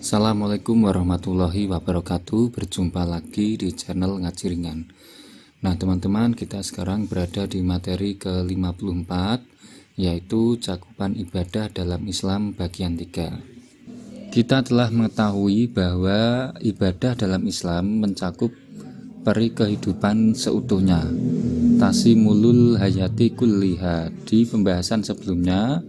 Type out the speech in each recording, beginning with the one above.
Assalamualaikum warahmatullahi wabarakatuh. Berjumpa lagi di channel Ngaji Ringan. Nah teman-teman, kita sekarang berada di materi ke-54, yaitu cakupan ibadah dalam Islam bagian 3. Kita telah mengetahui bahwa ibadah dalam Islam mencakup peri kehidupan seutuhnya, tasimulul hayati kulliha. Di pembahasan sebelumnya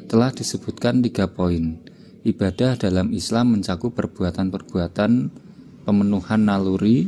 telah disebutkan 3 poin. Ibadah dalam Islam mencakup perbuatan-perbuatan pemenuhan naluri,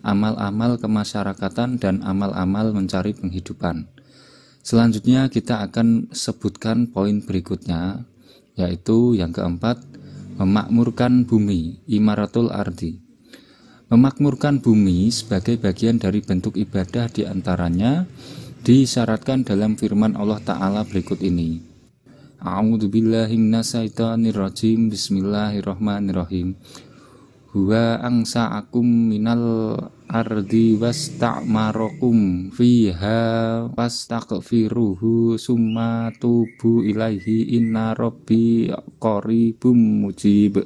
amal-amal kemasyarakatan, dan amal-amal mencari penghidupan. Selanjutnya kita akan sebutkan poin berikutnya, yaitu yang keempat, memakmurkan bumi, imaratul ardi. Memakmurkan bumi sebagai bagian dari bentuk ibadah diantaranya disyaratkan dalam firman Allah Ta'ala berikut ini. A'udzubillahi minasyaitonirrajim. Bismillahirrahmanirrahim. Huwa angsa'akum minal ardi wasta'marakum fiha wastaghfiruhu summa tubu ilaihi inna rabbi qaribum mujib.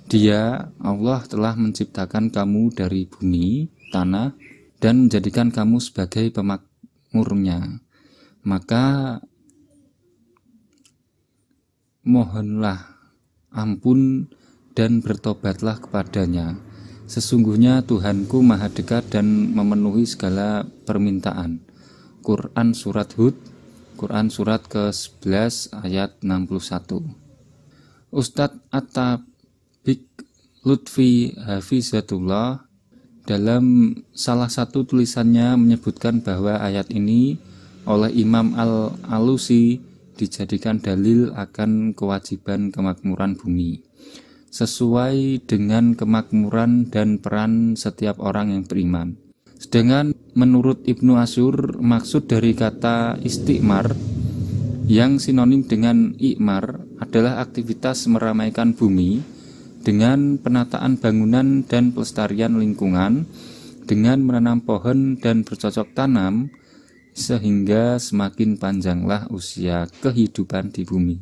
Dia, Allah, telah menciptakan kamu dari bumi, tanah, dan menjadikan kamu sebagai pemakmurnya. Maka mohonlah ampun dan bertobatlah kepadanya. Sesungguhnya Tuhanku maha dekat dan memenuhi segala permintaan. Quran Surat Hud, Quran Surat ke-11 ayat 61. Ustadz At-Tabiq Lutfi Hafizatullah dalam salah satu tulisannya menyebutkan bahwa ayat ini oleh Imam Al-Alusi dijadikan dalil akan kewajiban kemakmuran bumi, sesuai dengan kemakmuran dan peran setiap orang yang beriman. Sedangkan menurut Ibnu Asyur, maksud dari kata istikmar yang sinonim dengan ikmar adalah aktivitas meramaikan bumi dengan penataan bangunan dan pelestarian lingkungan, dengan menanam pohon dan bercocok tanam, sehingga semakin panjanglah usia kehidupan di bumi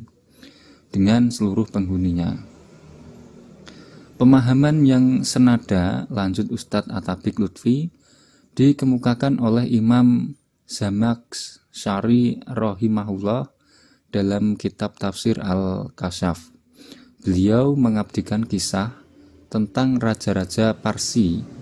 dengan seluruh penghuninya. Pemahaman yang senada, lanjut Ustadz At-Tabiq Lutfi, dikemukakan oleh Imam Zamakhsyari rahimahullah dalam kitab tafsir Al-Kasyaf. Beliau mengabdikan kisah tentang raja-raja Parsi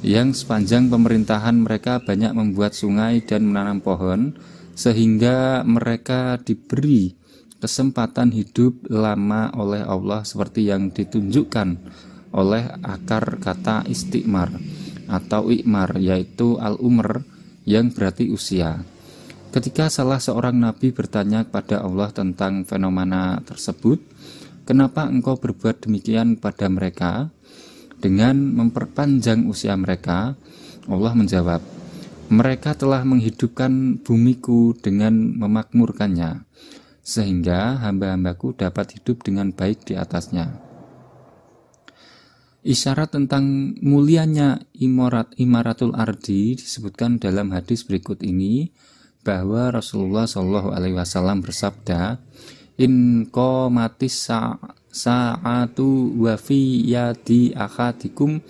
yang sepanjang pemerintahan mereka banyak membuat sungai dan menanam pohon, sehingga mereka diberi kesempatan hidup lama oleh Allah seperti yang ditunjukkan oleh akar kata istikmar atau ikmar, yaitu al-umr yang berarti usia. Ketika salah seorang nabi bertanya kepada Allah tentang fenomena tersebut, kenapa engkau berbuat demikian kepada mereka dengan memperpanjang usia mereka? Allah menjawab, mereka telah menghidupkan bumiku dengan memakmurkannya, sehingga hamba-hambaku dapat hidup dengan baik di atasnya. Isyarat tentang mulianya imaratul ardi disebutkan dalam hadis berikut ini, bahwa Rasulullah SAW bersabda, in qomatis sa'atu wa fi yadi akhadikum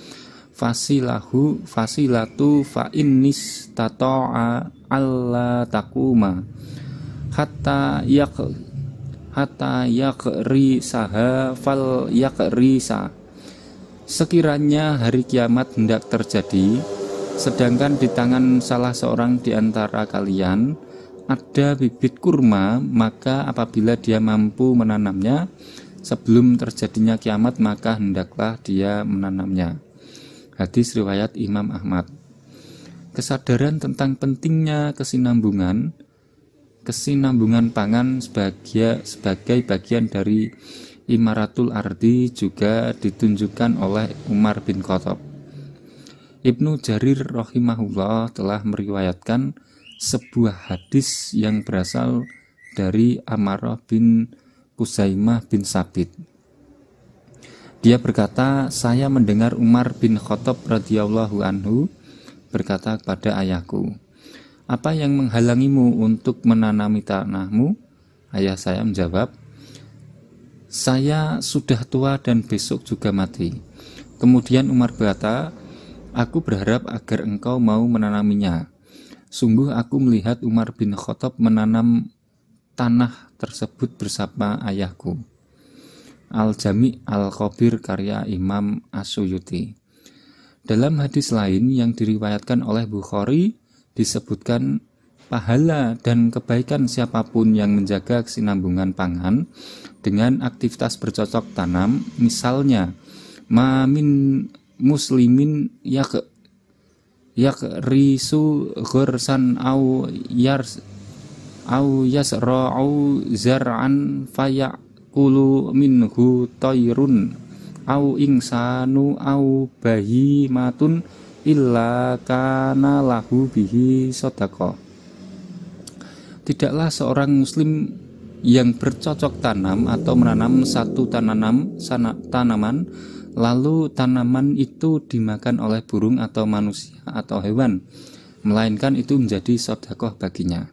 fasilatu fa innis tata'a alla taquma hatta yakrisaha fal yakrisa. Sekiranya hari kiamat hendak terjadi, sedangkan di tangan salah seorang di antara kalian ada bibit kurma, maka apabila dia mampu menanamnya sebelum terjadinya kiamat, maka hendaklah dia menanamnya. Hadis riwayat Imam Ahmad. Kesadaran tentang pentingnya kesinambungan pangan sebagai bagian dari imaratul ardi juga ditunjukkan oleh Umar bin Khattab. Ibnu Jarir rahimahullah telah meriwayatkan sebuah hadis yang berasal dari Amarah bin Kuzaimah bin Sabit. Dia berkata, saya mendengar Umar bin Khattab radhiyallahu anhu berkata kepada ayahku, apa yang menghalangimu untuk menanami tanahmu? Ayah saya menjawab, saya sudah tua dan besok juga mati. Kemudian Umar berkata, aku berharap agar engkau mau menanaminya. Sungguh aku melihat Umar bin Khattab menanam tanah tersebut bersama ayahku. Al-Jami' Al-Khabir karya Imam As-Suyuti. Dalam hadis lain yang diriwayatkan oleh Bukhari disebutkan pahala dan kebaikan siapapun yang menjaga kesinambungan pangan dengan aktivitas bercocok tanam, misalnya mamin muslimin yakrisu ghursan au yasra'u zar'an fayakulu minhu tayrun au insanu au bahimatun illa kana lahu bihi shadaqah. Tidaklah seorang muslim yang bercocok tanam atau menanam satu tanaman lalu tanaman itu dimakan oleh burung atau manusia atau hewan, melainkan itu menjadi sedekah baginya.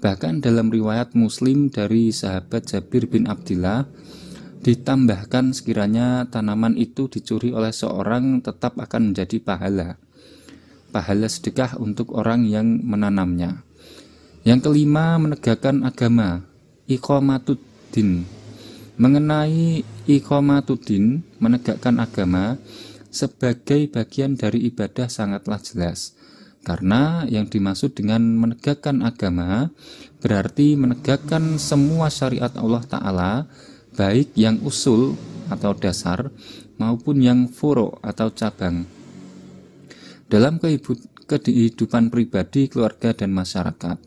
Bahkan dalam riwayat Muslim dari sahabat Jabir bin Abdillah ditambahkan sekiranya tanaman itu dicuri oleh seorang tetap akan menjadi pahala sedekah untuk orang yang menanamnya. Yang kelima, menegakkan agama, iqamatuddin. Mengenai iqamatuddin, menegakkan agama sebagai bagian dari ibadah sangatlah jelas. Karena yang dimaksud dengan menegakkan agama berarti menegakkan semua syariat Allah Ta'ala, baik yang usul atau dasar maupun yang furu' atau cabang, dalam kehidupan pribadi, keluarga, dan masyarakat.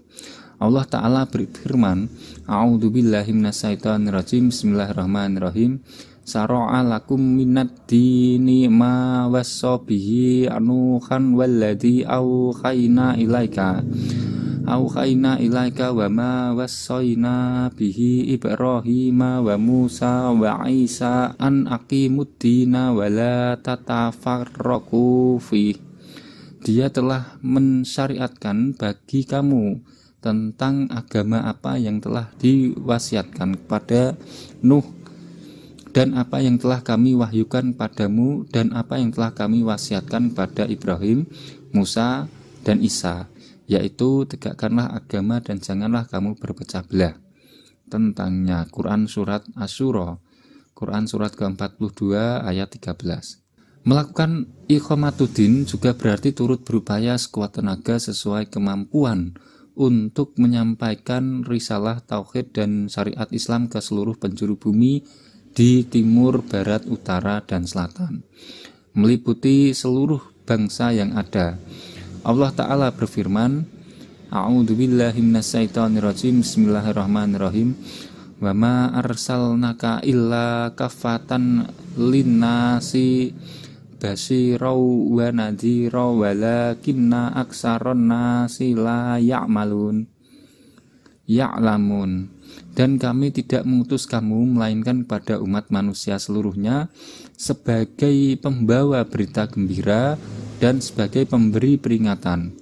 Allah Ta'ala berfirman, A'udzubillahi minasyaitonirrajim, Bismillahirrahmanirrahim. Syara'a lakum minad dini ma wassa bihi Nuhan walladzi auhayna ilaika wa ma wassayna bihi Ibrahima wa Musa wa Isa an aqimuddina wa la tatafarraqu fih. Dia telah mensyariatkan bagi kamu tentang agama apa yang telah diwasiatkan kepada Nuh, dan apa yang telah kami wahyukan padamu, dan apa yang telah kami wasiatkan pada Ibrahim, Musa, dan Isa, yaitu tegakkanlah agama dan janganlah kamu berpecah belah. Tentangnya Quran Surat Asy-Syura, Quran Surat ke-42 ayat 13. Melakukan iqamatuddin juga berarti turut berupaya sekuat tenaga sesuai kemampuan untuk menyampaikan risalah tauhid dan syariat Islam ke seluruh penjuru bumi di timur, barat, utara, dan selatan, meliputi seluruh bangsa yang ada. Allah Ta'ala berfirman, A'udzubillahi minasyaitonirrajim, Bismillahirrahmanirrahim. Wa ma arsalnaka illa kaffatan linnasi basyirau wa nadhirau walakinna aksaron nasi la ya'lamun. Dan kami tidak mengutus kamu melainkan pada umat manusia seluruhnya sebagai pembawa berita gembira dan sebagai pemberi peringatan.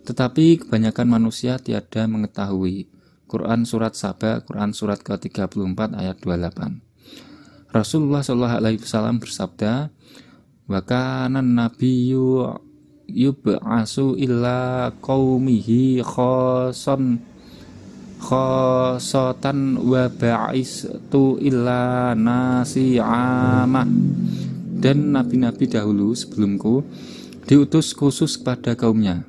Tetapi kebanyakan manusia tiada mengetahui. Quran Surat Saba, Quran Surat ke-34 ayat 28. Rasulullah SAW bersabda, wa kana nabiyyu yub'asu illa qaumihi khosan khosatan wa ba'istu illa nasi amah. Dan nabi-nabi dahulu sebelumku diutus khusus kepada kaumnya,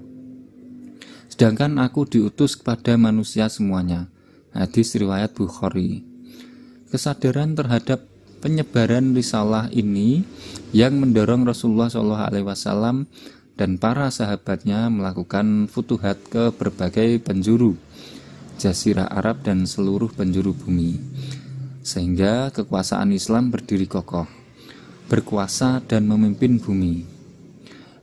sedangkan aku diutus kepada manusia semuanya. Hadis riwayat Bukhari. Kesadaran terhadap penyebaran risalah ini yang mendorong Rasulullah SAW dan para sahabatnya melakukan futuhat ke berbagai penjuru Jazirah Arab dan seluruh penjuru bumi, sehingga kekuasaan Islam berdiri kokoh, berkuasa dan memimpin bumi.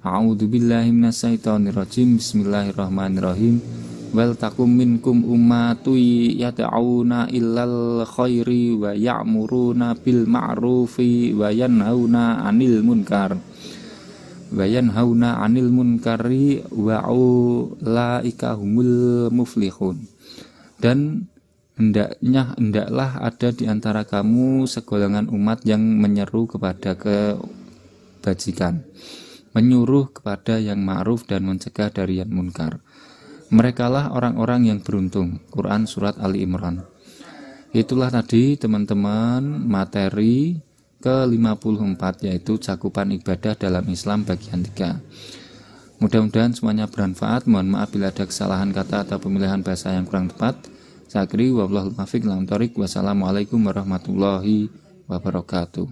A'udzubillahi minasyaitonirrajim, Bismillahirrahmanirrahim. Wal takum minkum ummatu yad'auna illal khairi wa ya'muruna bil ma'rufi wa yanhauna 'anil munkari wa ulaika humul muflihun. Dan Hendaklah ada di antara kamu segolongan umat yang menyeru kepada kebajikan, menyuruh kepada yang ma'ruf dan mencegah dari yang munkar. Merekalah orang-orang yang beruntung. Quran Surat Ali Imran. Itulah tadi teman-teman materi ke-54, yaitu cakupan ibadah dalam Islam bagian 3. Mudah-mudahan semuanya bermanfaat. Mohon maaf bila ada kesalahan kata atau pemilihan bahasa yang kurang tepat. Saya akhiri, wallahul muwaffiq ila thoriq. Wassalamualaikum warahmatullahi wabarakatuh.